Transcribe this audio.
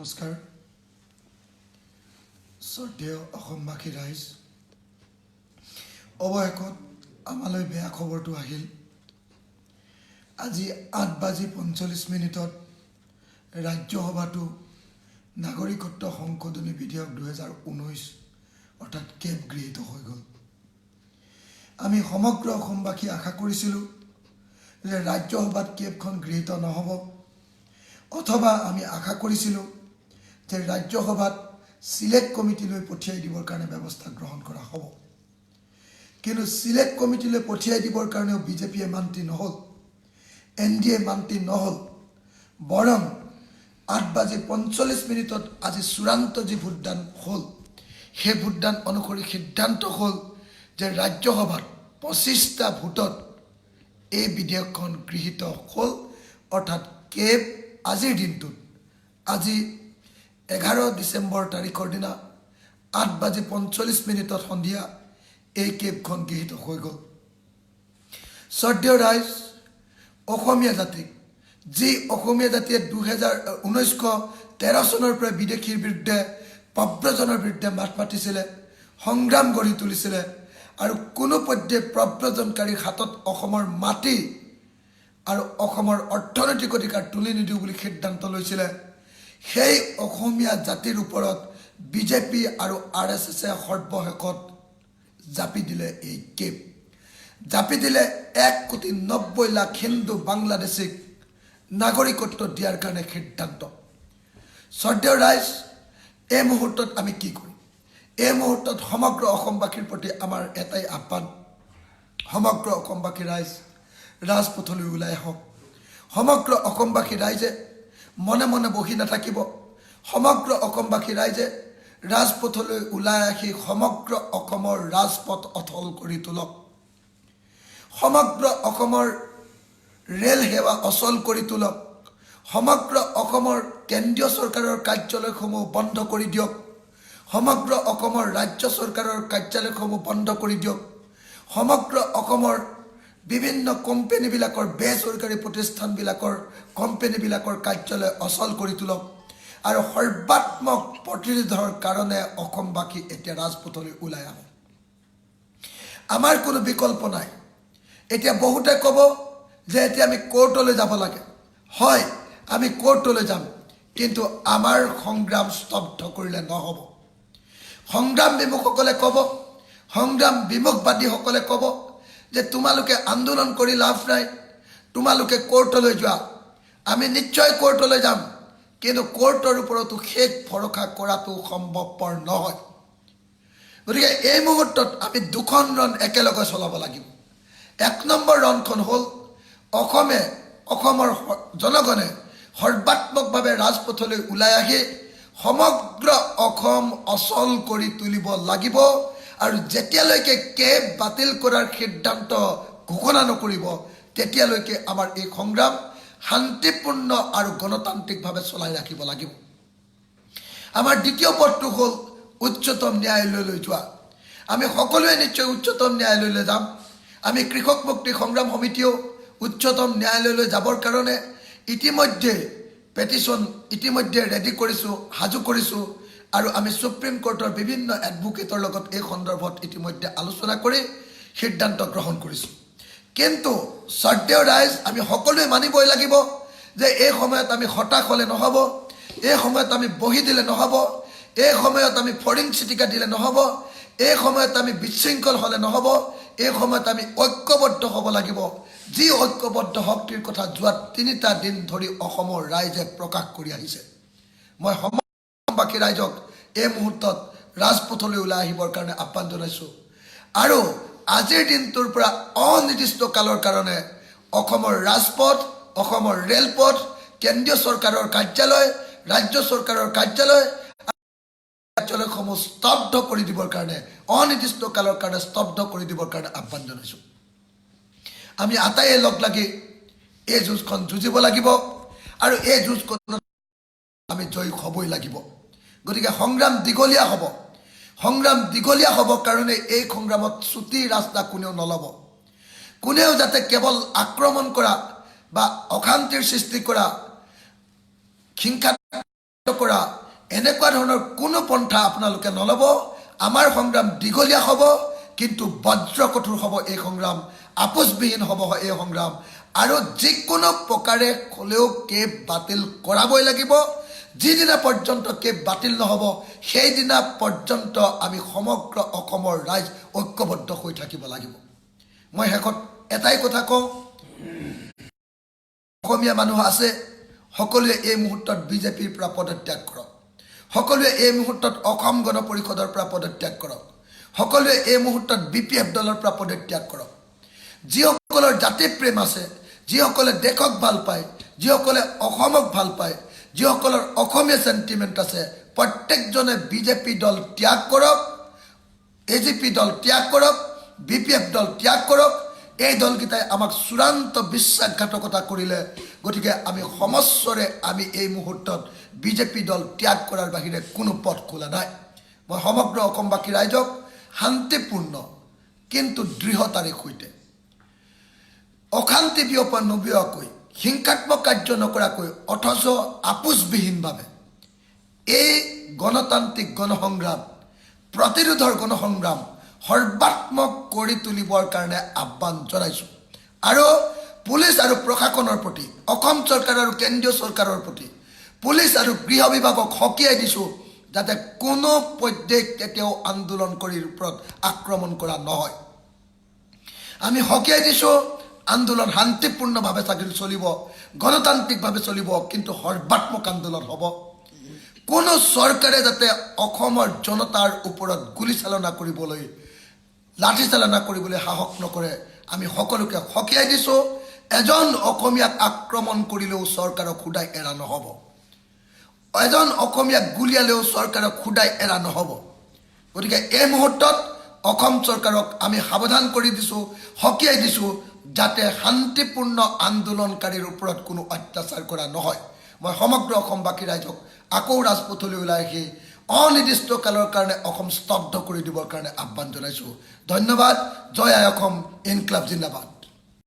নমস্কাৰ শ্ৰদ্ধেয় অসমবাসী ৰাইজ অৱশেষত আমালৈ বেয়া খবৰটো আহিল আজি 8:45 ৰাজ্যসভাটো নাগৰিকত্ব সংশোধনী বিধেয়ক 2019 অৰ্থাৎ কেব গৃহীত হৈ গ'ল আমি সমগ্ৰ অসমবাসী আশা কৰিছিলোঁ যে ৰাজ্যসভাত কেবখন গৃহীত নহ'ব অথবা আমি আশা কৰিছিলোঁ যে ৰাজ্যসভাত সিলেক্ট কমিটিলৈ পঠিয়াই দিবৰ কাৰণে ব্যৱস্থা গ্ৰহণ কৰা হ'ব কিন্তু সিলেক্ট কমিটিলৈ পঠিয়াই দিবৰ কাৰণেও বিজেপিয়ে মান্তি নহ'ল এনডিএ মান্তি নহ'ল বৰং 8:45 আজি চূড়ান্ত যি ভোটদান হ'ল সেই ভোটদান অনুসৰি সিদ্ধান্ত হ'ল যে ৰাজ্যসভাত 25টা ভোটত এই বিধেয়কখন গৃহীত হ'ল অৰ্থাৎ কেব আজিৰ দিনটোত আজি 11 ডিচেম্বৰ তাৰিখৰ দিনা 8:45 সন্ধিয়া এই কেবখন গৃহীত হৈ গ'ল শ্ৰদ্ধেয় ৰাইজ অসমীয়া জাতিক যি অসমীয়া জাতিয়ে 1913 চনৰ পৰা বিদেশীৰ বিৰুদ্ধে প্ৰব্ৰজনৰ বিৰুদ্ধে মাত মাতিছিলে সংগ্ৰাম গঢ়ি তুলিছিলে আৰু কোনো পধ্যে প্ৰব্ৰজনকাৰীৰ হাতত অসমৰ মাটি আৰু অসমৰ অৰ্থনৈতিক অধিকাৰ তুলি নিদিওঁ বুলি সিদ্ধান্ত লৈছিলে সেই অসমীয়া জাতিৰ ওপৰত বিজেপি আৰু আৰএছএছে সৰ্বশেষত জাপি দিলে এই কেব জাপি দিলে 1,90,00,000 হিন্দু বাংলাদেশীক নাগৰিকত্ব দিয়াৰ কাৰণে সিদ্ধান্ত শ্ৰদ্ধেয় ৰাইজ এই মুহূৰ্তত আমি কি কৰিম এই মুহূৰ্তত সমগ্ৰ অসমবাসীৰ প্ৰতি আমাৰ এটাই আহ্বান সমগ্ৰ অসমবাসী ৰাইজ ৰাজপথলৈ ওলাই আহক সমগ্ৰ অসমবাসী ৰাইজে মনে মনে বহি নাথাকিব সমগ্ৰ অসমবাসী ৰাইজে ৰাজপথলৈ ওলাই আহি সমগ্ৰ অসমৰ ৰাজপথ অথল কৰি তোলক সমগ্ৰ অসমৰ ৰেল সেৱা অচল কৰি তোলক সমগ্ৰ অসমৰ কেন্দ্ৰীয় চৰকাৰৰ কাৰ্যালয়সমূহ বন্ধ কৰি দিয়ক সমগ্ৰ অসমৰ ৰাজ্য চৰকাৰৰ কাৰ্যালয়সমূহ বন্ধ কৰি দিয়ক সমগ্ৰ অসমৰ বিভিন্ন কোম্পানীবিলাকৰ বেচৰকাৰী প্ৰতিষ্ঠানবিলাকৰ কোম্পানীবিলাকৰ কাৰ্যালয় অচল কৰি তোলক আৰু সৰ্বাত্মক প্ৰতিৰোধৰ কাৰণে অসমবাসী এতিয়া ৰাজপথলৈ ওলাই আহক আমাৰ কোনো বিকল্প নাই এতিয়া বহুতে ক'ব যে এতিয়া আমি কোৰ্টলৈ যাব লাগে হয় আমি কোৰ্টলৈ যাম কিন্তু আমাৰ সংগ্ৰাম স্তব্ধ কৰিলে নহ'ব সংগ্ৰাম বিমুখসকলে ক'ব সংগ্ৰাম বিমুখবাদীসকলে ক'ব যে তোমালোকে আন্দোলন কৰি লাভ নাই তোমালোকে কোৰ্টলৈ যোৱা আমি নিশ্চয় কোৰ্টলৈ যাম কিন্তু কোৰ্টৰ ওপৰতো শেষ ভৰসা কৰাটো সম্ভৱপৰ নহয় গতিকে এই মুহূৰ্তত আমি দুখন ৰণ একেলগে চলাব লাগিব 1 নম্বৰ ৰণখন হ'ল অসমৰ জনগণে সৰ্বাত্মকভাৱে ৰাজপথলৈ ওলাই আহি সমগ্ৰ অসম অচল কৰি তুলিব লাগিব আৰু যেতিয়ালৈকে কেব বাতিল কৰাৰ সিদ্ধান্ত ঘোষণা নকৰিব তেতিয়ালৈকে আমাৰ এই সংগ্ৰাম শান্তিপূৰ্ণ আৰু গণতান্ত্ৰিকভাৱে চলাই ৰাখিব লাগিব আমাৰ দ্বিতীয় পথটো হ'ল উচ্চতম ন্যায়ালয়লৈ যোৱা আমি সকলোৱে নিশ্চয় উচ্চতম ন্যায়ালয়লৈ যাম আমি কৃষক মুক্তি সংগ্ৰাম সমিতিও উচ্চতম ন্যায়ালয়লৈ যাবৰ কাৰণে ইতিমধ্যে পেটিশ্যন ৰেডি কৰিছোঁ সাজু কৰিছোঁ আৰু আমি সুপ্ৰিম কোৰ্টৰ বিভিন্ন এডভোকেটৰ লগত এই সন্দৰ্ভত ইতিমধ্যে আলোচনা কৰি সিদ্ধান্ত গ্ৰহণ কৰিছোঁ কিন্তু শ্ৰদ্ধেয় ৰাইজ আমি সকলোৱে মানিবই লাগিব যে এই সময়ত আমি হতাশ হ'লে নহ'ব এই সময়ত আমি বহি দিলে নহ'ব এই সময়ত আমি ফৰিং চিটিকা দিলে নহ'ব এই সময়ত আমি বিশৃংখল হ'লে নহ'ব এই সময়ত আমি ঐক্যবদ্ধ হ'ব লাগিব যি ঐক্যবদ্ধ শক্তিৰ কথা যোৱা 3টা দিন ধৰি অসমৰ ৰাইজে প্ৰকাশ কৰি আহিছে মই অসমবাসী ৰাইজক এই মুহূৰ্তত ৰাজপথলৈ ওলাই আহিবৰ কাৰণে আহ্বান জনাইছোঁ আৰু আজিৰ দিনটোৰ পৰা অনিৰ্দিষ্ট কালৰ কাৰণে অসমৰ ৰাজপথ অসমৰ ৰেলপথ কেন্দ্ৰীয় চৰকাৰৰ কাৰ্যালয় ৰাজ্য চৰকাৰৰ কাৰ্যালয়সমূহ স্তব্ধ কৰি দিবৰ কাৰণে অনিৰ্দিষ্ট কালৰ কাৰণে স্তব্ধ কৰি দিবৰ কাৰণে আহ্বান জনাইছোঁ আমি আটাইয়ে লগ লাগি এই যুঁজখন যুঁজিব লাগিব আৰু এই যুঁজখনত আমি জয়ী হ'বই লাগিব গতিকে সংগ্ৰাম দীঘলীয়া হ'ব কাৰণে এই সংগ্ৰামত ছুটি ৰাস্তা কোনেও নল'ব কোনেও যাতে কেৱল আক্ৰমণ কৰা বা অশান্তিৰ সৃষ্টি কৰা হিংসা কৰা এনেকুৱা ধৰণৰ কোনো পন্থা আপোনালোকে নল'ব আমাৰ সংগ্ৰাম দীঘলীয়া হ'ব কিন্তু বজ্ৰ কঠোৰ হ'ব এই সংগ্ৰাম আপোচবিহীন হ'ব এই সংগ্ৰাম আৰু যিকোনো প্ৰকাৰে হ'লেও কেব বাতিল কৰাবই লাগিব যিদিনা পৰ্যন্ত কেব বাতিল নহ'ব সেইদিনা পৰ্যন্ত আমি সমগ্ৰ অসমৰ ৰাইজ ঐক্যবদ্ধ হৈ থাকিব লাগিব মই শেষত এটাই কথা কওঁ অসমীয়া মানুহ আছে সকলোৱে এই মুহূৰ্তত বিজেপিৰ পৰা পদত্যাগ কৰক সকলোৱে এই মুহূৰ্তত অসম গণ পৰিষদৰ পৰা পদত্যাগ কৰক সকলোৱে এই মুহূৰ্তত বিপিএফ দলৰ পৰা পদত্যাগ কৰক যিসকলৰ জাতি প্ৰেম আছে যিসকলে দেশক ভাল পায় যিসকলে অসমক ভাল পায় যিসকলৰ অসমীয়া সেন্টিমেন্ট আছে প্ৰত্যেকজনে বিজেপি দল ত্যাগ কৰক এজিপি দল ত্যাগ কৰক বিপিএফ দল ত্যাগ কৰক এই দলকেইটাই আমাক চূড়ান্ত বিশ্বাসঘাতকতা কৰিলে গতিকে আমি সমস্বৰে আমি এই মুহূৰ্তত বিজেপি দল ত্যাগ কৰাৰ বাহিৰে কোনো পথ খোলা নাই মই সমগ্ৰ অসমবাসী ৰাইজক শান্তিপূৰ্ণ কিন্তু দৃঢ়তাৰে সৈতে অশান্তি বিয়পা নবিয়াকৈ হিংসাত্মক কাৰ্য নকৰাকৈ অথচ আপোচবিহীনভাৱে এই গণতান্ত্ৰিক গণসংগ্ৰাম প্ৰতিৰোধৰ গণসংগ্ৰাম সৰ্বাত্মক কৰি তুলিবৰ কাৰণে আহ্বান জনাইছোঁ আৰু পুলিচ আৰু প্ৰশাসনৰ প্ৰতি অসম চৰকাৰ আৰু কেন্দ্ৰীয় চৰকাৰৰ প্ৰতি পুলিচ আৰু গৃহ বিভাগক সকীয়াই দিছোঁ যাতে কোনো পৰ্যায়ে কেতিয়াও আন্দোলনকাৰীৰ ওপৰত আক্ৰমণ কৰা নহয় আমি সকীয়াই দিছোঁ আন্দোলন শান্তিপূৰ্ণভাৱে চলিব গণতান্ত্ৰিকভাৱে চলিব কিন্তু সৰ্বাত্মক আন্দোলন হ'ব কোনো চৰকাৰে যাতে অসমৰ জনতাৰ ওপৰত গুলীচালনা কৰিবলৈ লাঠিচালনা কৰিবলৈ সাহস নকৰে আমি সকলোকে সকীয়াই দিছোঁ এজন অসমীয়াক আক্ৰমণ কৰিলেও চৰকাৰক খুদাই এৰা নহ'ব এজন অসমীয়াক গুলিয়ালেও চৰকাৰক খুদাই এৰা নহ'ব গতিকে এই মুহূৰ্তত অসম চৰকাৰক আমি সাৱধান কৰি দিছোঁ সকীয়াই দিছোঁ যাতে শান্তিপূৰ্ণ আন্দোলনকাৰীৰ ওপৰত কোনো অত্যাচাৰ কৰা নহয় মই সমগ্ৰ অসমবাসী ৰাইজক আকৌ ৰাজপথলৈ ওলাই আহি অনিৰ্দিষ্ট কালৰ কাৰণে অসম স্তব্ধ কৰি দিবৰ কাৰণে আহ্বান জনাইছোঁ ধন্যবাদ জয় আই অসম ইনকলাব জিন্দাবাদ